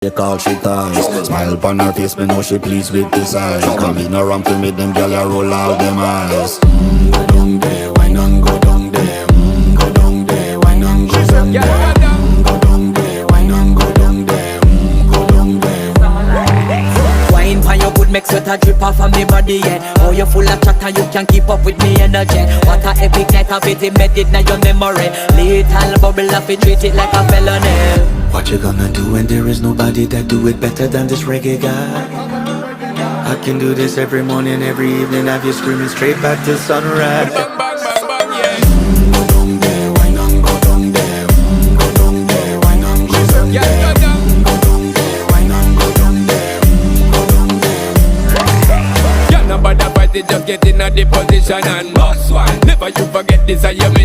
They call she ties. Smile upon her face, me know she pleased with this eyes. Come in around to meet them girl, you roll out them eyes. Go down there, why not go down there? Go down there, why not go down there? Go down there, why not go down there? Go down there. Wine pan your good, make sweat a drip off of me body, yeah. Oh, you full of chatter, you can keep up with me energy. What a epic night of it, embedded in your memory. Little bubble of it, treat it like a felony. What you gonna do when there is nobody that do it better than this reggae guy? I can do this every morning, every evening, have you screaming straight back to sunrise. Bang, bang, bang, bang, yeah. Go down there, why not go down there? Go down there, why not go down there? Yeah, go down. Go down there, why not go down there? Go down there. Yeah, nobody fight it, just get in a the position and boss one. Never you forget this, I am